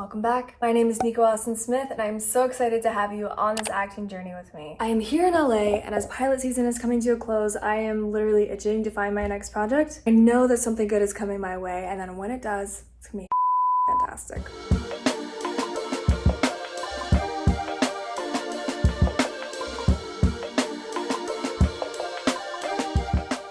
welcome back. My name is Nico Austin-Smith and I'm so excited to have you on this acting journey with me. I am here in LA and as pilot season is coming to a close, I am literally itching to find my next project. I know that something good is coming my way and then when it does, it's gonna be fantastic.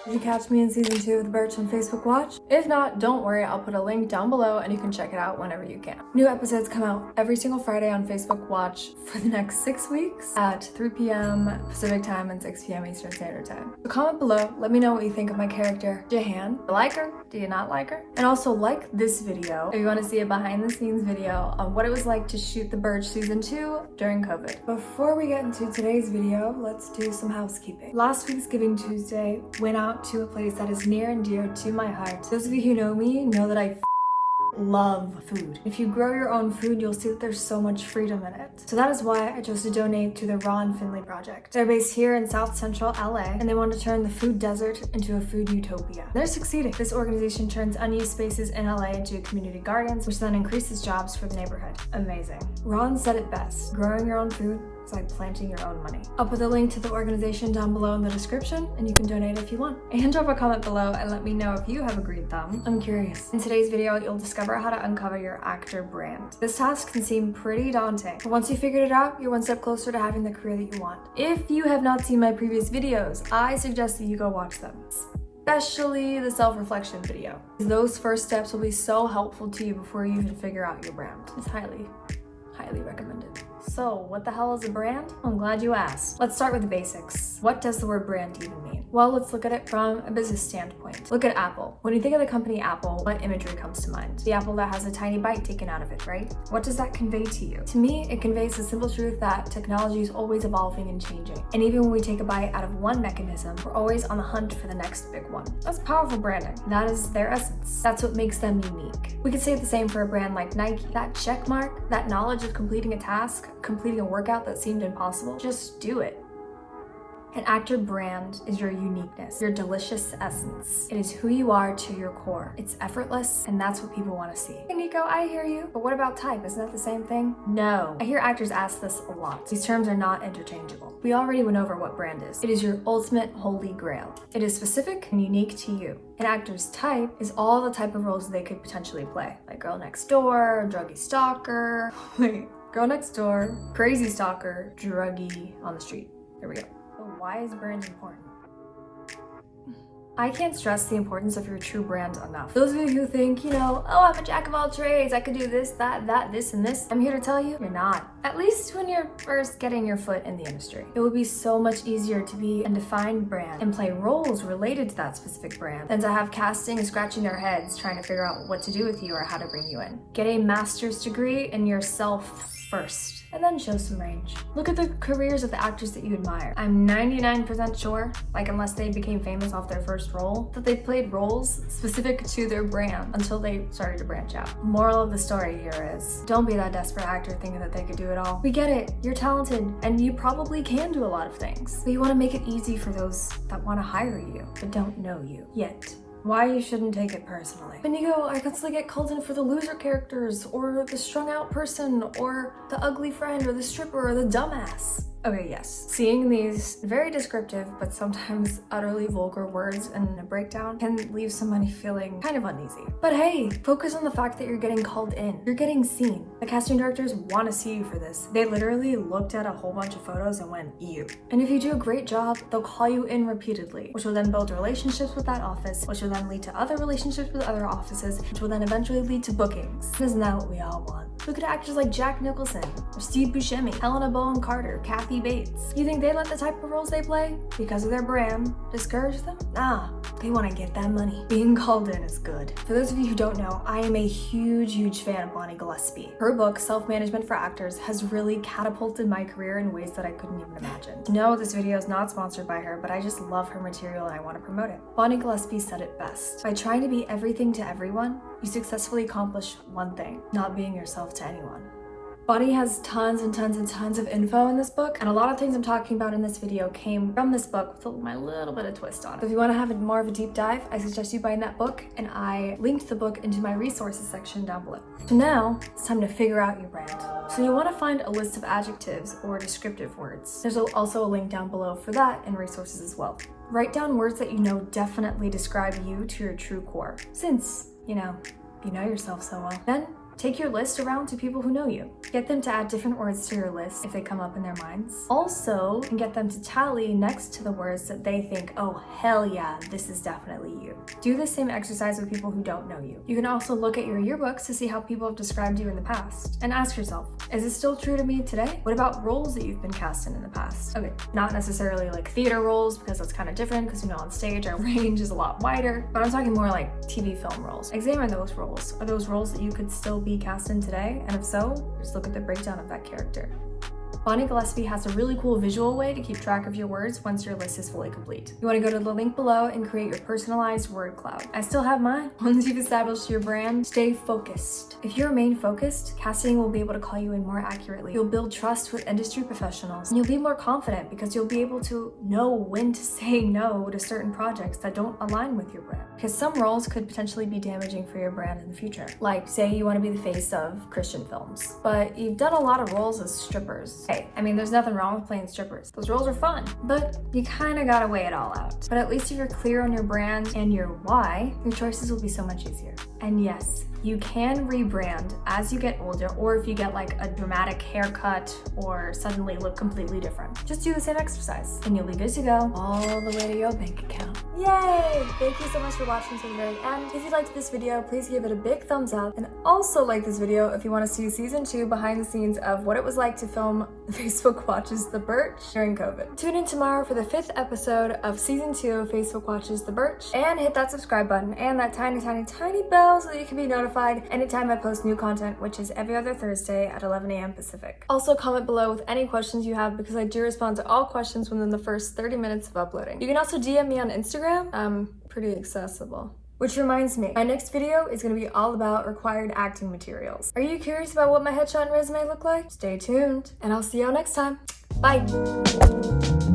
Did you catch me in season 2 of The Birch on Facebook Watch? If not, don't worry, I'll put a link down below and you can check it out whenever you can. New episodes come out every single Friday on Facebook Watch for the next 6 weeks at 3 p.m. Pacific time and 6 p.m. Eastern Standard Time. So comment below, let me know what you think of my character, Jahan. Do you like her? Do you not like her? And also like this video if you want to see a behind the scenes video on what it was like to shoot The Birch season 2 during COVID. Before we get into today's video, let's do some housekeeping. Last week's Giving Tuesday went out to a place that is near and dear to my heart. Those of you who know me know that I love food. If you grow your own food, you'll see that there's so much freedom in it. So that is why I chose to donate to the Ron Finley Project. They're based here in South Central LA and they want to turn the food desert into a food utopia. They're succeeding. This organization turns unused spaces in LA into community gardens, which then increases jobs for the neighborhood. Amazing. Ron said it best. Growing your own food, it's like planting your own money. I'll put the link to the organization down below in the description and you can donate if you want. And drop a comment below and let me know if you have a green thumb. I'm curious. In today's video, you'll discover how to uncover your actor brand. This task can seem pretty daunting, but once you figured it out, you're one step closer to having the career that you want. If you have not seen my previous videos, I suggest that you go watch them. Especially the self-reflection video. Those first steps will be so helpful to you before you even figure out your brand. It's highly recommended. So, what the hell is a brand? I'm glad you asked. Let's start with the basics. What does the word brand even mean? Well, let's look at it from a business standpoint. Look at Apple. When you think of the company Apple, what imagery comes to mind? The apple that has a tiny bite taken out of it, right? What does that convey to you? To me, it conveys the simple truth that technology is always evolving and changing. And even when we take a bite out of one mechanism, we're always on the hunt for the next big one. That's powerful branding. That is their essence. That's what makes them unique. We could say the same for a brand like Nike. That check mark, that knowledge of completing a task, completing a workout that seemed impossible, just do it. An actor brand is your uniqueness, your delicious essence. It is who you are to your core. It's effortless, and that's what people want to see. Hey Nico, I hear you, but what about type? Isn't that the same thing? No. I hear actors ask this a lot. These terms are not interchangeable. We already went over what brand is. It is your ultimate holy grail. It is specific and unique to you. An actor's type is all the type of roles they could potentially play, like girl next door, druggie stalker, girl next door, crazy stalker, druggie on the street. There we go. Why is brand important? I can't stress the importance of your true brand enough. Those of you who think, oh, I'm a jack of all trades, I could do this, that, this, and this, I'm here to tell you, you're not. At least when you're first getting your foot in the industry. It would be so much easier to be a defined brand and play roles related to that specific brand than to have casting scratching their heads trying to figure out what to do with you or how to bring you in. Get a master's degree in yourself first, and then show some range. Look at the careers of the actors that you admire. I'm 99% sure, like unless they became famous off their first role, that they played roles specific to their brand until they started to branch out. Moral of the story here is, don't be that desperate actor thinking that they could do it all. We get it, you're talented, and you probably can do a lot of things, but you want to make it easy for those that want to hire you, but don't know you yet. Why you shouldn't take it personally. But Nico, I constantly get called in for the loser characters, or the strung out person, or the ugly friend, or the stripper, or the dumbass. Okay, yes. Seeing these very descriptive, but sometimes utterly vulgar words in a breakdown can leave somebody feeling kind of uneasy. But hey, focus on the fact that you're getting called in. You're getting seen. The casting directors want to see you for this. They literally looked at a whole bunch of photos and went, you. And if you do a great job, they'll call you in repeatedly, which will then build relationships with that office, which will then lead to other relationships with other offices, which will then eventually lead to bookings. Isn't that what we all want? Look at actors like Jack Nicholson, or Steve Buscemi, Helena Bonham Carter, Kathy Bates. You think they let the type of roles they play, because of their brand, discourage them? Nah, they want to get that money. Being called in is good. For those of you who don't know, I am a huge fan of Bonnie Gillespie. Her book, Self-Management for Actors, has really catapulted my career in ways that I couldn't even imagine. No, this video is not sponsored by her, but I just love her material and I want to promote it. Bonnie Gillespie said it best. By trying to be everything to everyone, you successfully accomplish one thing, not being yourself to anyone. Bonnie has tons and tons and tons of info in this book, and a lot of things I'm talking about in this video came from this book with my little bit of twist on it. So if you want to have more of a deep dive, I suggest you buying that book, and I linked the book into my resources section down below. So now it's time to figure out your brand. So you want to find a list of adjectives or descriptive words. There's also a link down below for that in resources as well. Write down words that you know definitely describe you to your true core, since, you know yourself so well. Then take your list around to people who know you. Get them to add different words to your list if they come up in their minds. Also, and get them to tally next to the words that they think, oh, hell yeah, this is definitely you. Do the same exercise with people who don't know you. You can also look at your yearbooks to see how people have described you in the past. And ask yourself, is this still true to me today? What about roles that you've been cast in the past? Okay, not necessarily like theater roles, because that's kind of different, because on stage our range is a lot wider, but I'm talking more like TV film roles. Examine those roles. Are those roles that you could still be cast in today? And if so, just look at the breakdown of that character. Bonnie Gillespie has a really cool visual way to keep track of your words once your list is fully complete. You want to go to the link below and create your personalized word cloud. I still have mine. Once you've established your brand, stay focused. If you remain focused, casting will be able to call you in more accurately. You'll build trust with industry professionals, and you'll be more confident because you'll be able to know when to say no to certain projects that don't align with your brand. Because some roles could potentially be damaging for your brand in the future. Like, say you want to be the face of Christian films, but you've done a lot of roles as strippers. Hey, I mean, there's nothing wrong with playing strippers. Those roles are fun, but you kind of gotta weigh it all out. But at least if you're clear on your brand and your why, your choices will be so much easier. And yes, you can rebrand as you get older, or if you get like a dramatic haircut or suddenly look completely different. Just do the same exercise and you'll be good to go all the way to your bank account. Yay! Thank you so much for watching to the very end. If you liked this video, please give it a big thumbs up, and also like this video if you want to see season 2 behind the scenes of what it was like to film Facebook Watches The Birch during COVID. Tune in tomorrow for the 5th episode of season 2 of Facebook Watches The Birch, and hit that subscribe button and that tiny, tiny, tiny bell so that you can be notified anytime I post new content, which is every other Thursday at 11 a.m. Pacific. Also comment below with any questions you have, because I do respond to all questions within the first 30 minutes of uploading. You can also DM me on Instagram. I'm pretty accessible. Which reminds me, my next video is going to be all about required acting materials. Are you curious about what my headshot and resume look like? Stay tuned, and I'll see y'all next time. Bye!